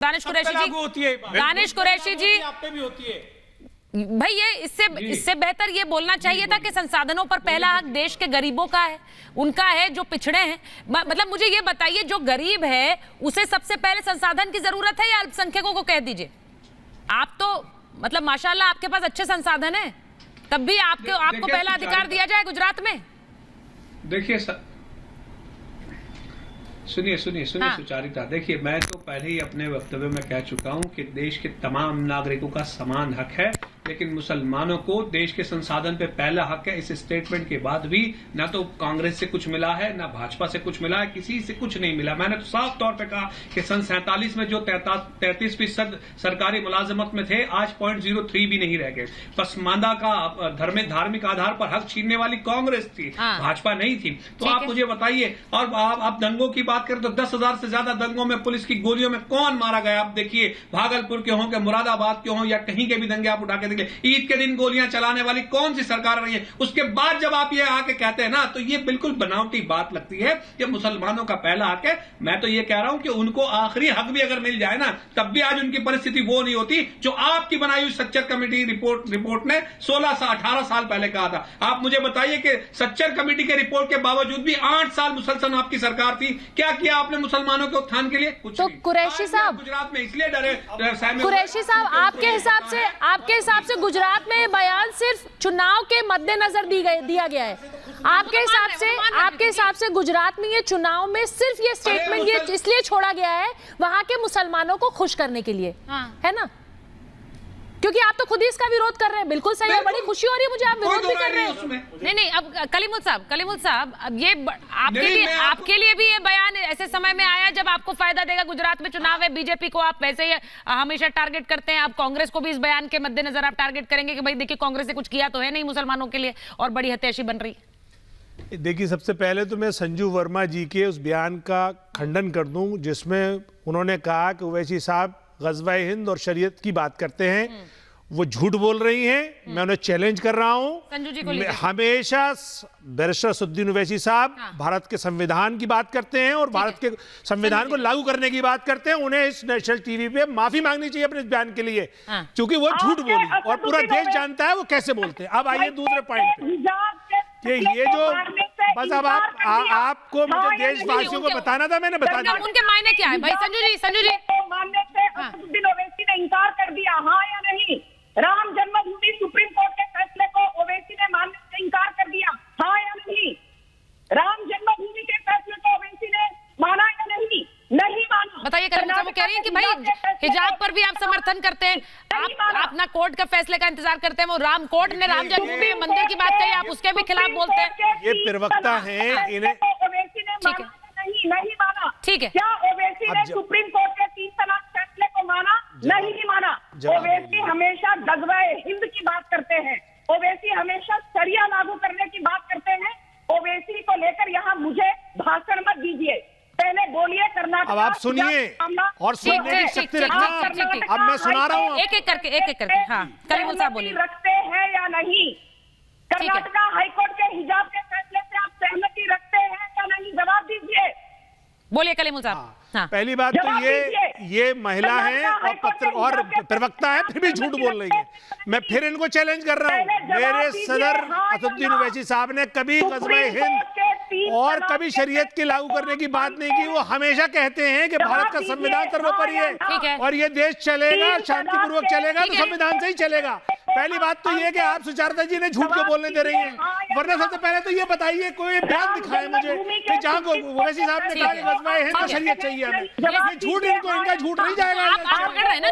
दानिश कुरैशी जी होती है, दानिश कुरैशी जी, आप पे भी होती है भाई ये इससे बेहतर ये बोलना चाहिए था कि संसाधनों पर पहला हक देश के गरीबों का है, उनका है जो पिछड़े हैं। मतलब मुझे ये बताइए, जो गरीब है उसे सबसे पहले संसाधन की जरूरत है या अल्पसंख्यकों को कह दीजिए? आप तो मतलब माशाल्लाह आपके पास अच्छे संसाधन है, तब भी आपको पहला अधिकार दिया जाए गुजरात में? देखिए सुनिए हाँ। सुचारिता, देखिए मैं तो पहले ही अपने वक्तव्य में कह चुका हूं कि देश के तमाम नागरिकों का समान हक है, लेकिन मुसलमानों को देश के संसाधन पे पहला हक है। इस स्टेटमेंट के बाद भी ना तो कांग्रेस से कुछ मिला है, ना भाजपा से कुछ मिला है, किसी से कुछ नहीं मिला। मैंने तो साफ तौर पे कहा कि सन 47 में जो 33% सरकारी मुलाजमत में थे, आज 0.03 भी नहीं रह गए। पसमानदा का धार्मिक आधार पर हक छीनने वाली कांग्रेस थी, भाजपा नहीं थी। तो आप मुझे बताइए, और आप दंगों की बात करें तो 10,000 से ज्यादा दंगों में पुलिस की गोलियों में कौन मारा गया? आप देखिए, भागलपुर के हों के मुरादाबाद के हों या कहीं के भी दंगे आप उठा के देखिए, ईद के दिन गोलियां चलाने वाली कौन सी सरकार रही है? उसके बाद जब आप ये आके कहते हैं ना, तो ये बिल्कुल बनावटी बात लगती है कि मुसलमानों का पहला हक है। मैं तो ये कह रहा हूं कि उनको आखिरी हक भी अगर मिल जाए ना, तब भी आज उनकी परिस्थिति वो नहीं होती जो आपकी बनाई हुई सच्चर कमेटी रिपोर्ट ने 16 से 18 साल पहले कहा था। आप मुझे बताइए कि सच्चर कमेटी के रिपोर्ट के बावजूद भी 8 साल मुसलसल आपकी सरकार थी, क्या किया आपने मुसलमानों के उत्थान के लिए? कुछ तो नहीं। कुरैशी साहब, गुजरात में इसलिए डरे कुरैशी साहब, आपके हिसाब से गुजरात में ये बयान सिर्फ चुनाव के मद्देनजर दिया गया है? आपके हिसाब से गुजरात में ये चुनाव में सिर्फ ये स्टेटमेंट ये इसलिए छोड़ा गया है वहां के मुसलमानों को खुश करने के लिए, है ना? क्योंकि आप तो खुद ही इसका विरोध कर रहे हैं। बिल्कुल सही है, बड़ी खुशी हो रही है मुझे, आप विरोध भी कर रहे हैं। नहीं, अब कलीमुल साहब, अब ये आपके लिए भी ये बयान ऐसे समय में आया जब आपको फायदा देगा। गुजरात में चुनाव है, बीजेपी को आप वैसे ही हमेशा टारगेट करते हैं, आप कांग्रेस को भी इस बयान के मद्देनजर आप टारगेट करेंगे कि भाई देखिए कांग्रेस ने कुछ किया तो है नहीं मुसलमानों के लिए और बड़ी हत्याशी बन रही है। देखिए, सबसे पहले तो मैं संजू वर्मा जी के उस बयान का खंडन कर दूं जिसमें उन्होंने कहा कि ओवैसी साहब ग़ज़वा-ए हिंद और शरीयत की बात करते हैं, वो झूठ बोल रही हैं। मैं उन्हें चैलेंज कर रहा हूं। हमेशा बैरिस्टर असदुद्दीन ओवैसी साहब भारत के संविधान की बात करते हैं और भारत के संविधान को लागू करने की बात करते हैं। उन्हें इस नेशनल टीवी पे माफी मांगनी चाहिए अपने इस बयान के लिए, क्योंकि वो झूठ बोली और पूरा देश जानता है वो कैसे बोलते हैं। अब आइए दूसरे पॉइंट पे, ये जो बस अब आपको मुझे देशवासियों को बताना था, मैंने बता दिया। उनके मायने क्या है भाई? संजू जी मानने से असदुद्दीन ओवैसी ने इंकार कर दिया, हाँ या नहीं? राम जन्मभूमि सुप्रीम कोर्ट के फैसले को ओवैसी ने मानने से इंकार कर दिया, हाँ या नहीं? राम जन्मभूमि के फैसले को ओवैसी ने माना या नहीं? नहीं माना। बताइए करीम साहब, वो कह रही हैं कि भाई हिजाब पर भी आप समर्थन करते हैं, आप ना कोर्ट का फैसले का इंतजार करते हैं। वो कोर्ट ने राम जन्मभूमि मंदिर की बात कही, आप उसके भी खिलाफ बोलते हैं। ये प्रवक्ता है, इन्हें ओवैसी ने माना नहीं माना? ठीक है, क्या ओवैसी ने सुप्रीम कोर्ट के 3 तलाक फैसले को माना? नहीं माना। ओवैसी हमेशा ग़ज़वा-ए हिंद की बात करते हैं, ओवैसी हमेशा शरिया लागू करने की बात करते हैं। ओवैसी को लेकर यहाँ मुझे भाषण मत दीजिए, पहले बोलिए कर्नाटक। अब आप सुनिए और सुनने की शक्ति रखना। अब मैं सुना रहा हूँ एक एक करके। हाँ, कलीमुल साहब बोलिए। रखते हैं या नहीं? कर्नाटका हाईकोर्ट के हिजाब के फैसले से आप सहमति रखते हैं या नहीं? जवाब दीजिए, बोलिए कलीमुल साहब। हाँ। पहली बात तो ये महिला है और प्रवक्ता है, फिर भी झूठ बोल रही है। मैं फिर इनको चैलेंज कर रहा हूँ। मेरे सदर असदुद्दीन ओवैसी साहब ने कभी ग़ज़वा-ए हिंद और कभी शरीयत के लागू करने की बात नहीं की। वो हमेशा कहते हैं कि भारत का संविधान सर्वोपरि है और ये देश चलेगा, शांतिपूर्वक चलेगा तो संविधान से ही चलेगा। पहली बात तो ये कि आप सुचारिता जी ने झूठ को बोलने दे रही हैं, वरना सबसे पहले तो ये बताइए कोई बयान दिखाए मुझे कि जहाँ को ओवैसी साहब ने कहा कि ग़ज़वा-ए हिंद और शरीयत चाहिए हमें। झूठ इनका झूठ नहीं जाएगा। आप पकड़ रहे हैं ना